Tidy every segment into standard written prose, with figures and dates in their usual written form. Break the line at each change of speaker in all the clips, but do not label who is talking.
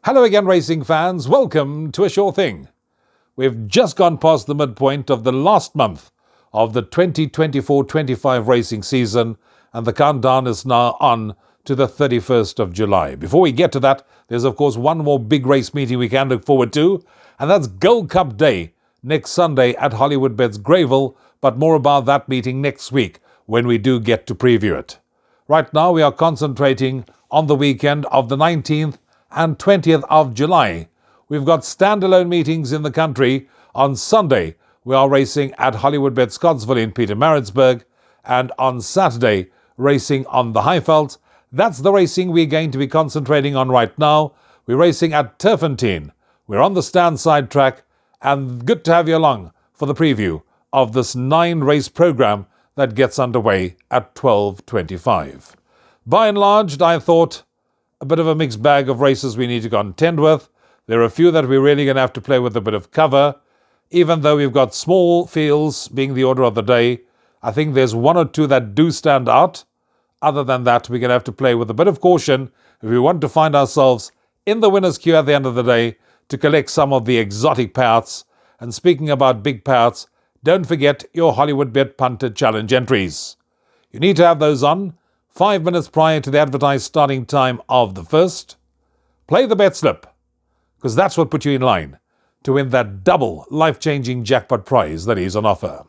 Hello again, racing fans. Welcome to A Sure Thing. We've just gone past the midpoint of the last month of the 2024-25 racing season, and the countdown is now on to the 31st of July. Before we get to that, there's of course one more big race meeting we can look forward to, and that's Gold Cup Day next Sunday at Hollywoodbets Greyville, but more about that meeting next week when we do get to preview it. Right now we are concentrating on the weekend of the 19th and 20th of July. We've got standalone meetings in the country. On Sunday, we are racing at Hollywoodbets Scottsville in Pietermaritzburg, and on Saturday, racing on the Highveld. That's the racing we're going to be concentrating on right now. We're racing at Turffontein. We're on the stand-side track, and good to have you along for the preview of this 9-race program that gets underway at 12:25. By and large, I thought a bit of a mixed bag of races we need to contend with. There are a few that we're really going to have to play with a bit of cover. Even though we've got small fields being the order of the day, I think there's one or two that do stand out. Other than that, we're going to have to play with a bit of caution if we want to find ourselves in the winner's queue at the end of the day to collect some of the exotic payouts. And speaking about big payouts, don't forget your Hollywoodbet Punter Challenge entries. You need to have those on 5 minutes prior to the advertised starting time of the first. Play the bet slip, because that's what put you in line to win that double life-changing jackpot prize that is on offer.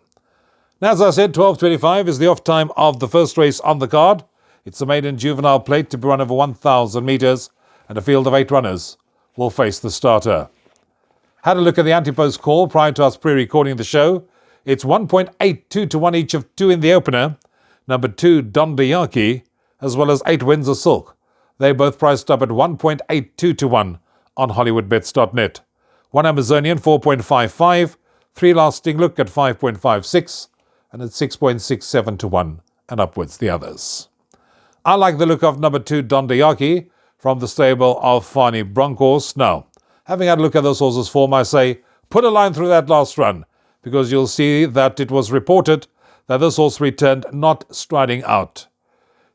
Now, as I said, 12:25 is the off time of the first race on the card. It's a maiden juvenile plate to be run over 1,000 metres, and a field of 8 runners will face the starter. Had a look at the anti-post call prior to us pre-recording the show. It's 1.82 to 1 each of 2 in the opener. Number 2, Dondayaki, as well as 8 Windsor Silk. They both priced up at 1.82 to 1 on Hollywoodbets.net. 1 Amazonian, 4.55, 3 Lasting Look at 5.56, and at 6.67 to 1, and upwards the others. I like the look of number 2, Dondayaki, from the stable of Fani Broncos. Now, having had a look at this horse's form, I say, put a line through that last run, because you'll see that it was reported that this horse returned not striding out.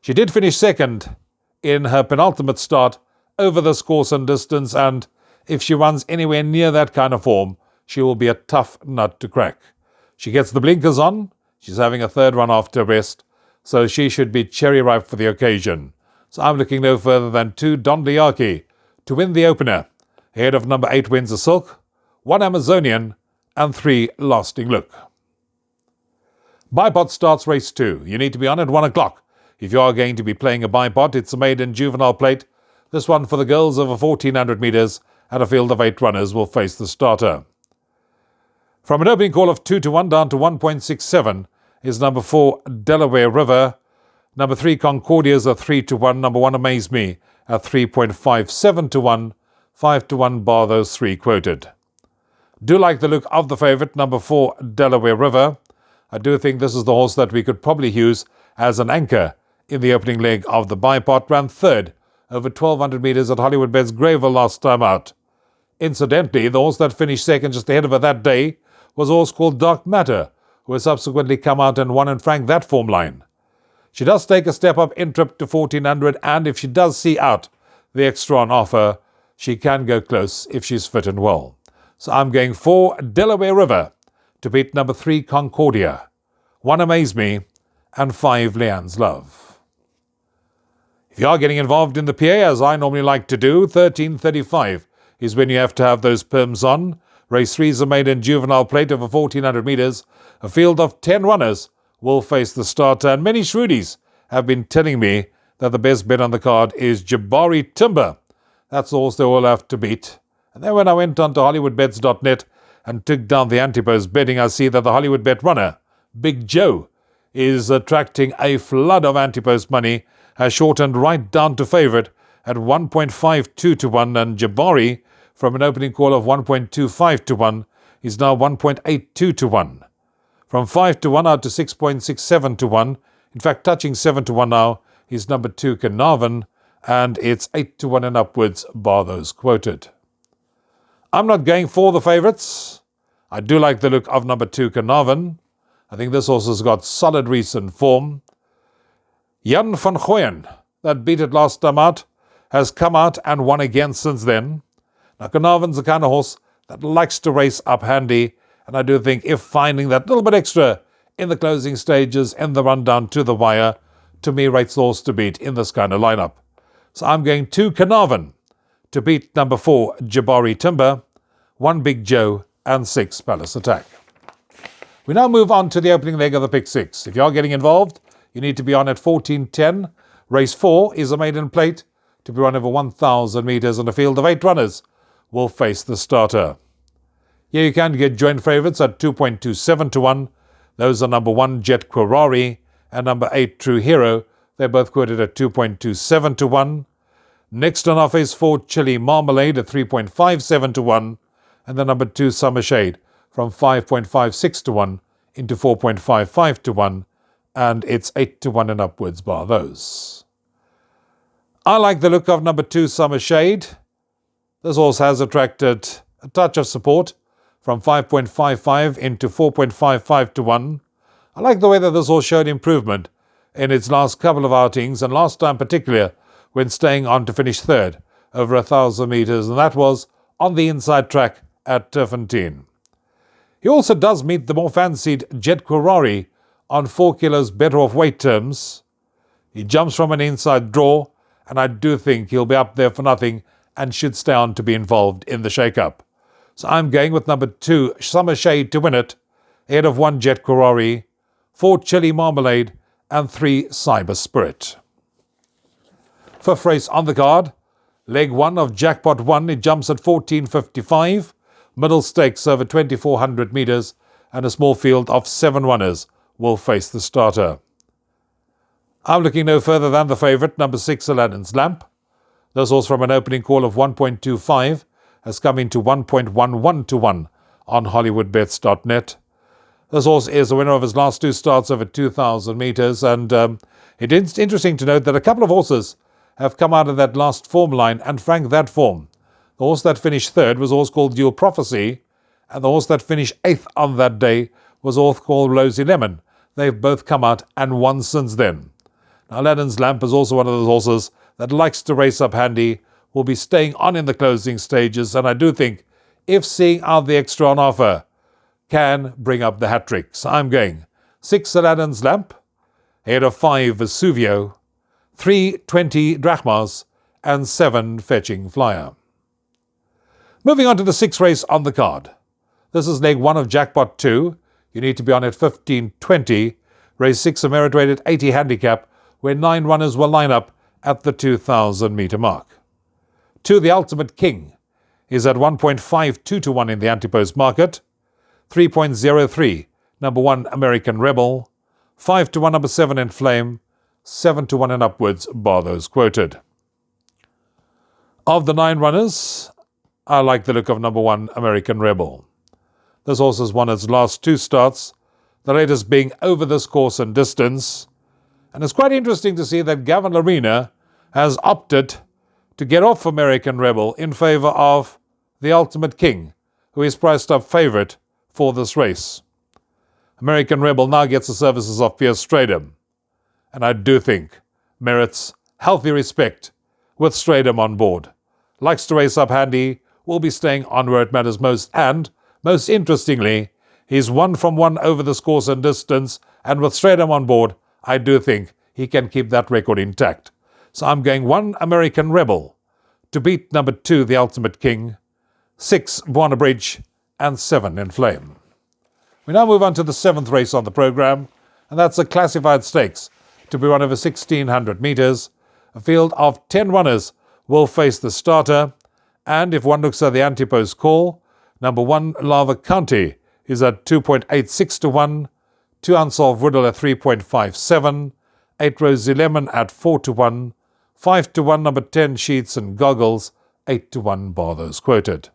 She did finish second in her penultimate start over this course and distance, and if she runs anywhere near that kind of form, she will be a tough nut to crack. She gets the blinkers on, she's having a third run after rest, so she should be cherry ripe for the occasion. So I'm looking no further than 2 Dondayaki to win the opener, ahead of number 8 Windsor Silk, 1 Amazonian, and 3 Lasting Look. Bipot starts race 2. You need to be on at 1 o'clock. If you are going to be playing a bipot, it's a maiden juvenile plate. This one for the girls over 1,400 metres, and a field of 8 runners will face the starter. From an opening call of 2 to 1 down to 1.67 is number 4 Delaware River. Number 3 Concordia's a 3 to 1. Number 1 Amaze Me at 3.57 to 1. 5 to 1 bar those 3 quoted. Do like the look of the favourite, number 4 Delaware River. I do think this is the horse that we could probably use as an anchor in the opening leg of the bipot. Ran third over 1,200 metres at Hollywoodbets Greyville last time out. Incidentally, the horse that finished second just ahead of her that day was a horse called Dark Matter, who has subsequently come out and won and franked that form line. She does take a step up in trip to 1,400, and if she does see out the extra on offer, she can go close if she's fit and well. So I'm going 4 Delaware River to beat number 3 Concordia, 1 Amaze Me, and 5 Leanne's Love. If you are getting involved in the PA, as I normally like to do, 13:35 is when you have to have those perms on. Race 3 is a maiden juvenile plate over 1,400 metres. A field of 10 runners will face the starter, and many shrewdies have been telling me that the best bet on the card is Jabari Timber. That's the horse they all have to beat. And then when I went on to Hollywoodbets.net and took down the anti-post betting, I see that the Hollywood bet runner, Big Joe, is attracting a flood of anti-post money, has shortened right down to favourite at 1.52 to 1, and Jabari, from an opening call of 1.25 to 1, is now 1.82 to 1. From 5 to 1 out to 6.67 to 1, in fact touching 7 to 1 now, is number 2 Carnarvon, and it's 8 to 1 and upwards, bar those quoted. I'm not going for the favourites. I do like the look of number 2 Carnarvon. I think this horse has got solid recent form. Jan van Gooyen, that beat it last time out, has come out and won again since then. Now, Carnarvon's the kind of horse that likes to race up handy, and I do think if finding that little bit extra in the closing stages and the run down to the wire, to me rates the horse to beat in this kind of lineup. So I'm going 2 Carnarvon to beat number 4 Jabari Timber, 1 Big Joe and 6 Palace Attack. We now move on to the opening leg of the Pick 6. If you are getting involved, you need to be on at 14.10. Race 4 is a maiden plate to be run over 1,000 metres and a field of 8 runners will face the starter. Here you can get joint favourites at 2.27 to 1. Those are number 1 Jet Quirari and number 8 True Hero. They're both quoted at 2.27 to 1. Next on offer is 4 Chili Marmalade at 3.57 to 1. And the number 2 Summer Shade from 5.56 to 1 into 4.55 to 1. And it's 8 to 1 and upwards bar those. I like the look of number 2 Summer Shade. This horse has attracted a touch of support from 5.55 into 4.55 to 1. I like the way that this horse showed improvement in its last couple of outings, and last time particularly when staying on to finish third over 1,000 metres, and that was on the inside track at Turffontein. He also does meet the more fancied Jet Quirari on 4 kilos better off weight terms. He jumps from an inside draw, and I do think he'll be up there for nothing and should stay on to be involved in the shake-up. So I'm going with number 2 Summer Shade to win it, ahead of 1 Jet Quirari, 4 Chili Marmalade and 3 Cyber Spirit. Fifth race on the card, leg 1 of Jackpot 1. It jumps at 14.55, middle stakes over 2,400 metres, and a small field of 7 runners will face the starter. I'm looking no further than the favourite, number 6 Aladdin's Lamp. This horse from an opening call of 1.25 has come into 1.11 to 1 on Hollywoodbets.net. This horse is the winner of his last 2 starts over 2,000 metres, and it's interesting to note that a couple of horses have come out of that last form line and franked that form. The horse that finished third was a horse called Dual Prophecy, and the horse that finished 8th on that day was a horse called Rosy Lemon. They've both come out and won since then. Now, Aladdin's Lamp is also one of those horses that likes to race up handy, will be staying on in the closing stages, and I do think, if seeing out the extra on offer, can bring up the hat-trick. So I'm going 6 Aladdin's Lamp, ahead of 5 Vesuvio, 3 20 Drachmas, and 7 Fetching Flyer. Moving on to the 6th race on the card. This is leg 1 of Jackpot 2. You need to be on at 15.20. Race 6 a merit-rated 80 handicap, where 9 runners will line up at the 2,000 metre mark. 2 The Ultimate King is at 1.52 to 1 in the anti-post market. 3.03 number 1 American Rebel. 5 to 1 number 7 In Flame. 7 to 1 and upwards bar those quoted. Of the 9 runners, I like the look of number 1 American Rebel. This horse has won its last 2 starts, the latest being over this course and distance. And it's quite interesting to see that Gavin Larena has opted to get off American Rebel in favour of the Ultimate King, who is priced up favourite for this race. American Rebel now gets the services of Piers Stradom, and I do think merits healthy respect with Stradom on board. Likes to race up handy, will be staying on where it matters most, and, most interestingly, he's 1 from 1 over this course and distance, and with Stradom on board, I do think he can keep that record intact. So I'm going 1 American Rebel to beat number 2 The Ultimate King, 6 Buona Bridge, and 7 In Flame. We now move on to the 7th race on the programme, and that's a classified stakes to be run over 1,600 metres. A field of 10 runners will face the starter, and if one looks at the anti-post call, number 1 Lava County is at 2.86 to 1, 2 Unsolved Riddle at 3.57, 8 Rosy Lemon at 4 to 1, 5 to 1 number 10 Sheets and Goggles, 8 to 1 bar those quoted.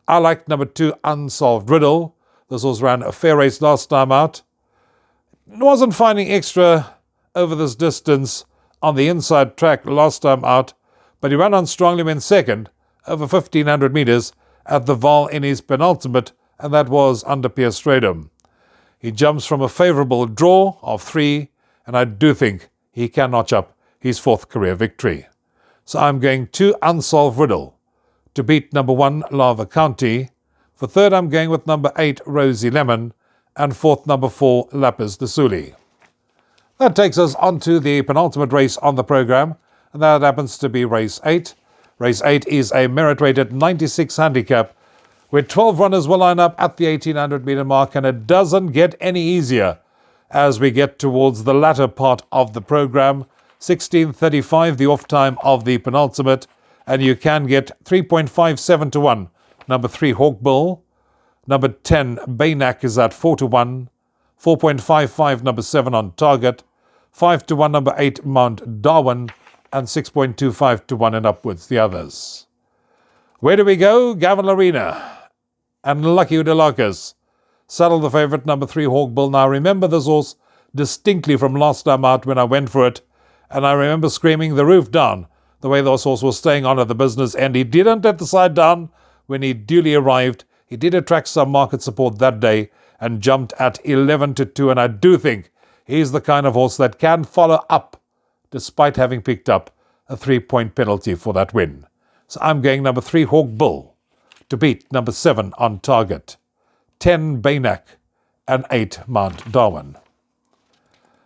I like number 2 Unsolved Riddle. This horse ran a fair race last time out. Wasn't finding extra over this distance on the inside track last time out, but he ran on strongly when second over 1,500 metres at the Val in his penultimate, and that was under Piers Stradom. He jumps from a favourable draw of 3, and I do think he can notch up his 4th career victory. So I'm going 2 Unsolved Riddle to beat number 1, Lava County. For third, I'm going with number 8, Rosie Lemon, and fourth, number 4, Lapis Lazuli. That takes us on to the penultimate race on the program, and that happens to be race 8. Race 8 is a merit-rated 96 handicap, where 12 runners will line up at the 1800-metre mark, and it doesn't get any easier as we get towards the latter part of the program. 16:35, the off time of the penultimate, and you can get 3.57 to 1. Number 3, Hawkbill. Number 10, Baynak is at 4 to 1. 4.55, number 7, On Target. 5 to 1, number 8, Mount Darwin. And 6.25 to 1 and upwards, the others. Where do we go? Gavin Arena and Lucky Udalakis. Saddle the favourite, number 3, Hawkbill. Now, I remember this horse distinctly from last time out when I went for it, and I remember screaming the roof down the way this horse was staying on at the business end. He didn't let the side down when he duly arrived. He did attract some market support that day and jumped at 11 to 2, and I do think he's the kind of horse that can follow up despite having picked up a 3-point penalty for that win. So I'm going number 3, Hawkbill, to beat number 7, On Target, 10, Baynak, and 8, Mount Darwin.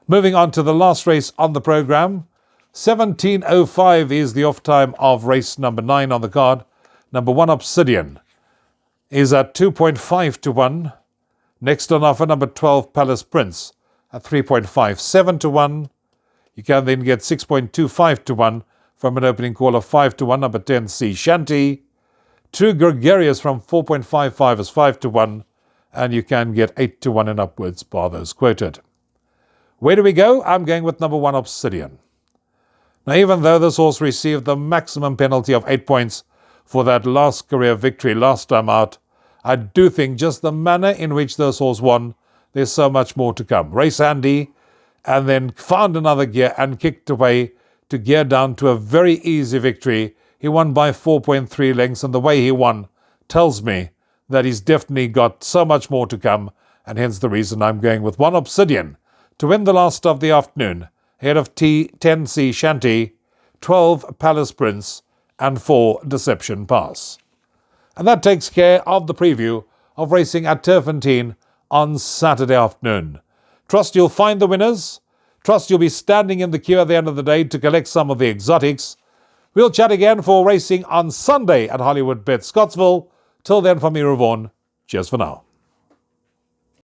Moving on to the last race on the program, 17:05 is the off time of race number 9 on the card. Number 1, Obsidian, is at 2.5 to 1. Next on offer, number 12, Palace Prince, at 3.57 to 1. You can then get 6.25 to 1 from an opening call of 5 to 1. Number 10, Sea Shanty. True Gregarious from 4.55 is 5 to 1. And you can get 8 to 1 and upwards, bar those quoted. Where do we go? I'm going with number 1, Obsidian. Now, even though this horse received the maximum penalty of 8 points for that last career victory last time out, I do think just the manner in which this horse won, there's so much more to come. Race handy, and then found another gear and kicked away to gear down to a very easy victory. He won by 4.3 lengths, and the way he won tells me that he's definitely got so much more to come, and hence the reason I'm going with 1, Obsidian, to win the last of the afternoon, ahead of 10, Sea Shanty, 12, Palace Prince, and 4, Deception Pass. And that takes care of the preview of racing at Turffontein on Saturday afternoon. Trust you'll find the winners. Trust you'll be standing in the queue at the end of the day to collect some of the exotics. We'll chat again for racing on Sunday at Hollywoodbets Scottsville. Till then, from me, Rouvaun, cheers for now.